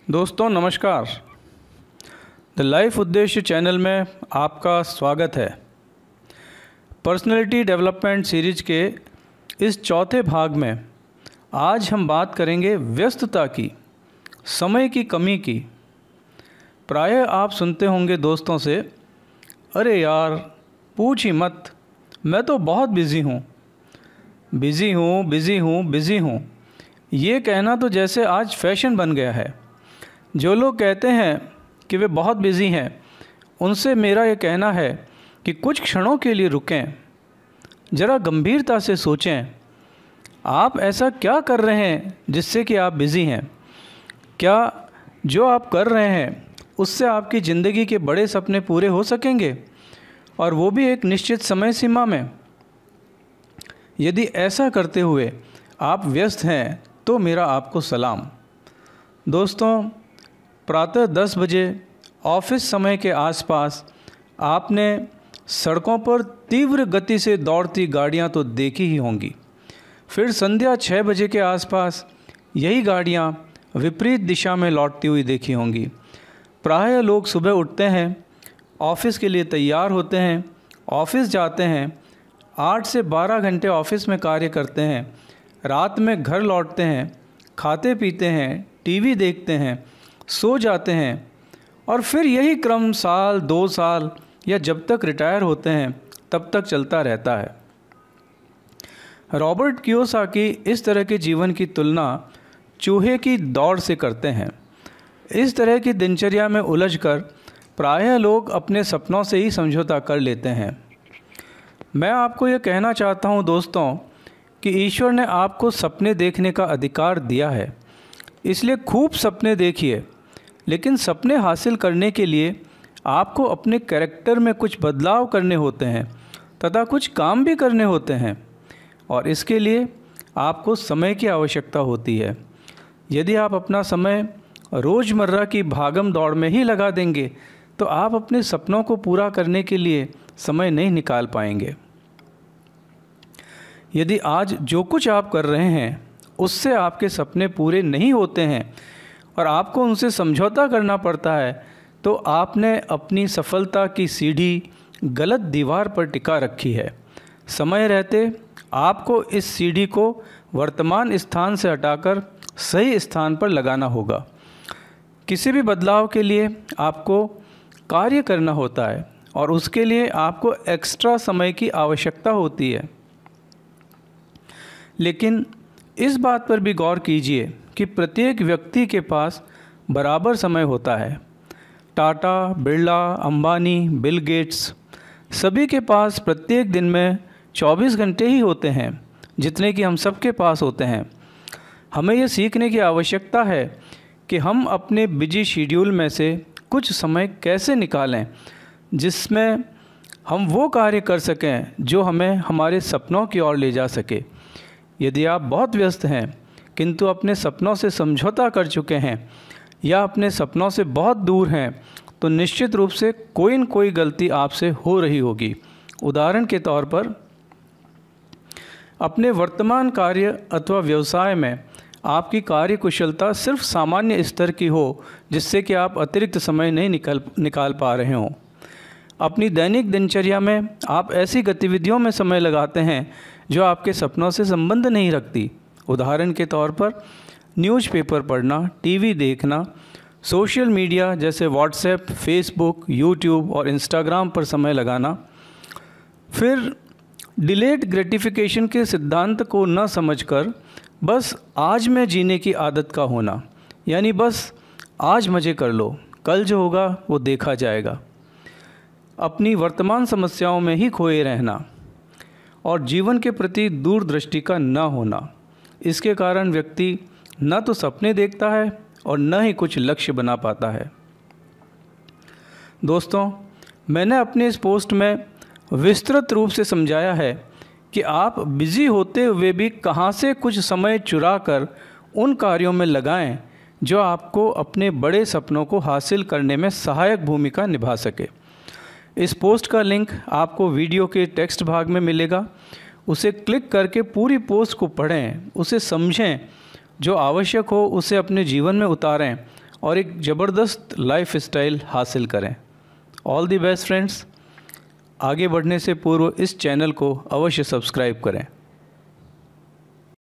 दोस्तों नमस्कार। The life उद्देश्य चैनल में आपका स्वागत है। पर्सनैलिटी डेवलपमेंट सीरीज के इस चौथे भाग में आज हम बात करेंगे व्यस्तता की, समय की कमी की। प्रायः आप सुनते होंगे दोस्तों से, अरे यार पूछ ही मत, मैं तो बहुत बिज़ी हूँ। ये कहना तो जैसे आज फैशन बन गया है। जो लोग कहते हैं कि वे बहुत बिज़ी हैं, उनसे मेरा ये कहना है कि कुछ क्षणों के लिए रुकें, ज़रा गंभीरता से सोचें। आप ऐसा क्या कर रहे हैं जिससे कि आप बिज़ी हैं? क्या जो आप कर रहे हैं उससे आपकी ज़िंदगी के बड़े सपने पूरे हो सकेंगे, और वो भी एक निश्चित समय सीमा में? यदि ऐसा करते हुए आप व्यस्त हैं तो मेरा आपको सलाम। दोस्तों, प्रातः 10 बजे ऑफिस समय के आसपास आपने सड़कों पर तीव्र गति से दौड़ती गाड़ियां तो देखी ही होंगी। फिर संध्या 6 बजे के आसपास यही गाड़ियां विपरीत दिशा में लौटती हुई देखी होंगी। प्रायः लोग सुबह उठते हैं, ऑफिस के लिए तैयार होते हैं, ऑफिस जाते हैं, 8 से 12 घंटे ऑफिस में कार्य करते हैं, रात में घर लौटते हैं, खाते पीते हैं, टीवी देखते हैं, सो जाते हैं, और फिर यही क्रम साल 2 साल या जब तक रिटायर होते हैं तब तक चलता रहता है। रॉबर्ट कियोसाकी इस तरह के जीवन की तुलना चूहे की दौड़ से करते हैं। इस तरह की दिनचर्या में उलझकर प्रायः लोग अपने सपनों से ही समझौता कर लेते हैं। मैं आपको ये कहना चाहता हूँ दोस्तों कि ईश्वर ने आपको सपने देखने का अधिकार दिया है, इसलिए खूब सपने देखिए। लेकिन सपने हासिल करने के लिए आपको अपने कैरेक्टर में कुछ बदलाव करने होते हैं तथा कुछ काम भी करने होते हैं, और इसके लिए आपको समय की आवश्यकता होती है। यदि आप अपना समय रोज़मर्रा की भागम दौड़ में ही लगा देंगे तो आप अपने सपनों को पूरा करने के लिए समय नहीं निकाल पाएंगे। यदि आज जो कुछ आप कर रहे हैं उससे आपके सपने पूरे नहीं होते हैं और आपको उनसे समझौता करना पड़ता है, तो आपने अपनी सफलता की सीढ़ी गलत दीवार पर टिका रखी है। समय रहते आपको इस सीढ़ी को वर्तमान स्थान से हटाकर सही स्थान पर लगाना होगा। किसी भी बदलाव के लिए आपको कार्य करना होता है और उसके लिए आपको एक्स्ट्रा समय की आवश्यकता होती है। लेकिन इस बात पर भी गौर कीजिए कि प्रत्येक व्यक्ति के पास बराबर समय होता है। टाटा, बिरला, अंबानी, बिल गेट्स, सभी के पास प्रत्येक दिन में 24 घंटे ही होते हैं, जितने कि हम सबके पास होते हैं। हमें यह सीखने की आवश्यकता है कि हम अपने बिजी शेड्यूल में से कुछ समय कैसे निकालें जिसमें हम वो कार्य कर सकें जो हमें हमारे सपनों की ओर ले जा सके। यदि आप बहुत व्यस्त हैं किंतु अपने सपनों से समझौता कर चुके हैं या अपने सपनों से बहुत दूर हैं, तो निश्चित रूप से कोई न कोई गलती आपसे हो रही होगी। उदाहरण के तौर पर, अपने वर्तमान कार्य अथवा व्यवसाय में आपकी कार्य कुशलता सिर्फ सामान्य स्तर की हो, जिससे कि आप अतिरिक्त समय नहीं निकाल पा रहे हों। अपनी दैनिक दिनचर्या में आप ऐसी गतिविधियों में समय लगाते हैं जो आपके सपनों से संबंध नहीं रखती। उदाहरण के तौर पर न्यूज़पेपर पढ़ना, टीवी देखना, सोशल मीडिया जैसे व्हाट्सएप, फेसबुक, यूट्यूब और इंस्टाग्राम पर समय लगाना। फिर डिलेड ग्रेटिफिकेशन के सिद्धांत को न समझकर बस आज में जीने की आदत का होना, यानी बस आज मज़े कर लो, कल जो होगा वो देखा जाएगा। अपनी वर्तमान समस्याओं में ही खोए रहना और जीवन के प्रति दूरदृष्टि का न होना। इसके कारण व्यक्ति न तो सपने देखता है और न ही कुछ लक्ष्य बना पाता है। दोस्तों, मैंने अपने इस पोस्ट में विस्तृत रूप से समझाया है कि आप बिज़ी होते हुए भी कहां से कुछ समय चुरा कर उन कार्यों में लगाएं जो आपको अपने बड़े सपनों को हासिल करने में सहायक भूमिका निभा सके। इस पोस्ट का लिंक आपको वीडियो के टेक्स्ट भाग में मिलेगा। उसे क्लिक करके पूरी पोस्ट को पढ़ें, उसे समझें, जो आवश्यक हो उसे अपने जीवन में उतारें और एक ज़बरदस्त लाइफ स्टाइल हासिल करें। All the best friends. आगे बढ़ने से पूर्व इस चैनल को अवश्य सब्सक्राइब करें।